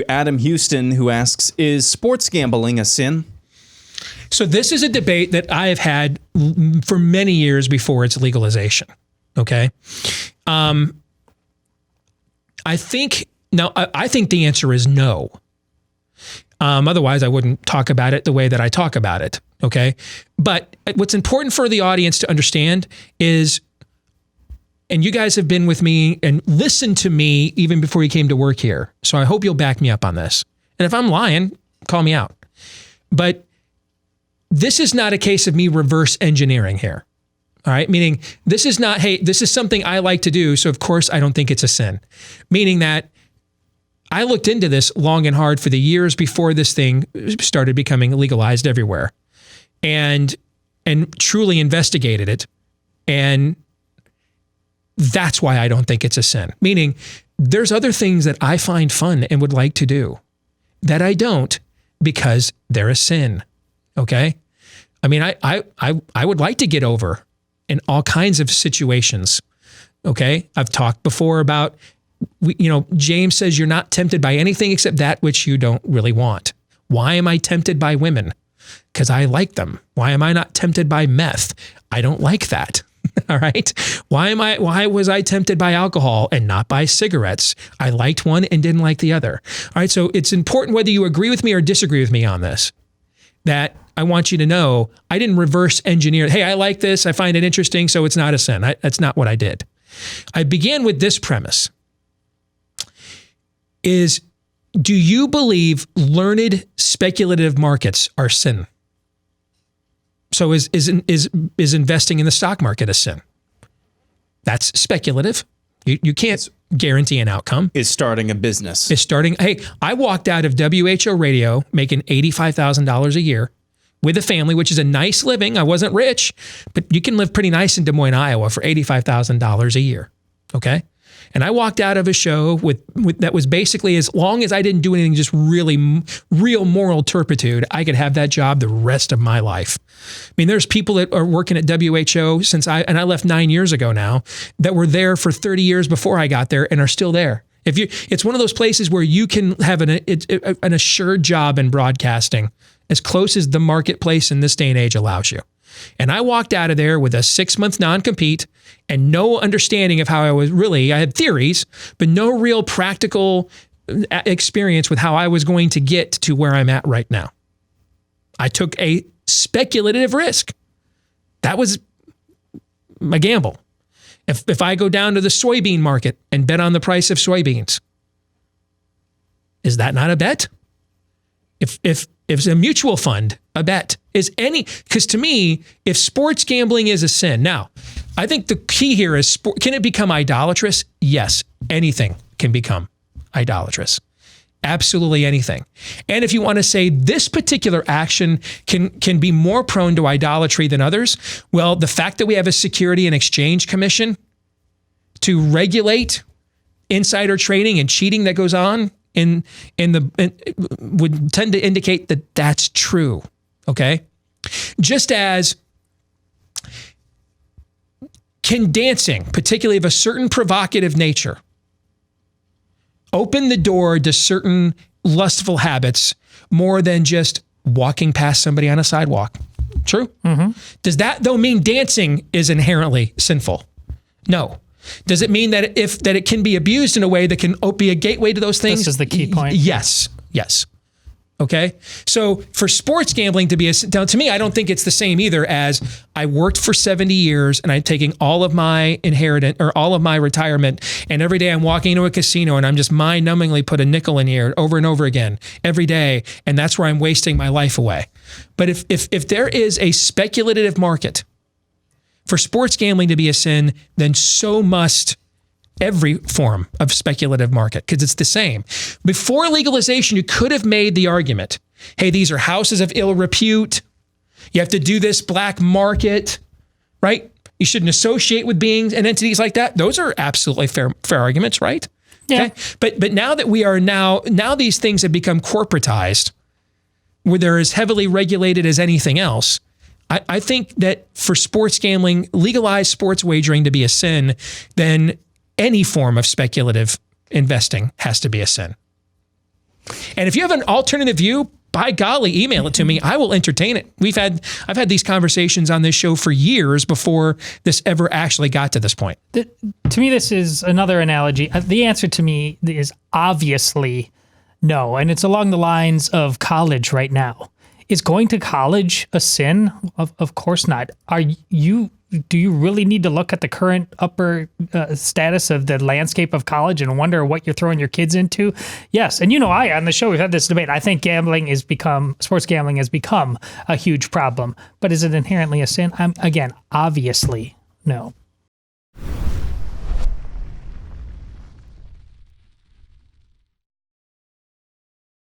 Adam Houston, who asks, is sports gambling a sin? So this is a debate that I have had for many years before its legalization. Okay. I think the answer is no. Otherwise, I wouldn't talk about it the way that I talk about it. Okay. But what's important for the audience to understand is, and you guys have been with me and listened to me even before you came to work here. So I hope you'll back me up on this. And if I'm lying, call me out. But this is not a case of me reverse engineering here. All right. Meaning this is not, hey, this is something I like to do, so of course I don't think it's a sin. Meaning that I looked into this long and hard for the years before this thing started becoming legalized everywhere, and truly investigated it. And that's why I don't think it's a sin. Meaning there's other things that I find fun and would like to do that I don't because they're a sin. Okay. I mean, I would like to get over in all kinds of situations. Okay. I've talked before about, James says you're not tempted by anything except that which you don't really want. Why am I tempted by women? Because I like them. Why am I not tempted by meth? I don't like that. All right. Why was I tempted by alcohol and not by cigarettes? I liked one and didn't like the other. All right. So it's important whether you agree with me or disagree with me on this, that I want you to know I didn't reverse engineer. Hey, I like this. I find it interesting. So it's not a sin. That's not what I did. I began with this premise is, do you believe learned speculative markets are sin? So is investing in the stock market a sin? That's speculative. You can't guarantee an outcome. Is starting a business. Hey, I walked out of WHO radio making $85,000 a year with a family, which is a nice living. I wasn't rich, but you can live pretty nice in Des Moines, Iowa for $85,000 a year. Okay. And I walked out of a show with that was basically, as long as I didn't do anything just really real moral turpitude, I could have that job the rest of my life. I mean, there's people that are working at WHO and I left 9 years ago now, that were there for 30 years before I got there and are still there. It's one of those places where you can have an assured job in broadcasting, as close as the marketplace in this day and age allows you. And I walked out of there with a 6-month non-compete and no understanding of how I had theories, but no real practical experience with how I was going to get to where I'm at right now. I took a speculative risk. That was my gamble. If I go down to the soybean market and bet on the price of soybeans, is that not a bet? If it's a mutual fund, a bet is because to me, if sports gambling is a sin, now I think the key here is, can it become idolatrous? Yes, anything can become idolatrous. Absolutely anything. And if you want to say this particular action can be more prone to idolatry than others, well, the fact that we have a Security and Exchange Commission to regulate insider trading and cheating that goes on would tend to indicate that that's true. Okay. Just as can dancing, particularly of a certain provocative nature, open the door to certain lustful habits more than just walking past somebody on a sidewalk? True. Mm-hmm. Does that though mean dancing is inherently sinful? No. Does it mean that it can be abused in a way that can be a gateway to those things? This is the key point. Yes. Okay. So for sports gambling to be to me, I don't think it's the same either as I worked for 70 years and I'm taking all of my inheritance or all of my retirement, and every day I'm walking into a casino and I'm just mind-numbingly put a nickel in here over and over again every day, and that's where I'm wasting my life away. But if there is a speculative market for sports gambling to be a sin, then so must every form of speculative market, because it's the same. Before legalization, you could have made the argument, hey, these are houses of ill repute. You have to do this black market, right? You shouldn't associate with beings and entities like that. Those are absolutely fair arguments, right? Yeah. Okay? But now that we are now these things have become corporatized, where they're as heavily regulated as anything else, I think that for sports gambling, legalized sports wagering to be a sin, then any form of speculative investing has to be a sin. And if you have an alternative view, by golly, email it to me. I will entertain it. I've had these conversations on this show for years before this ever actually got to this point. To me, this is another analogy. The answer to me is obviously no. And it's along the lines of college right now. Is going to college a sin? Of course not. Do you really need to look at the current upper status of the landscape of college and wonder what you're throwing your kids into? Yes. And on the show, we've had this debate. I think sports gambling has become a huge problem. But is it inherently a sin? Again, obviously, no.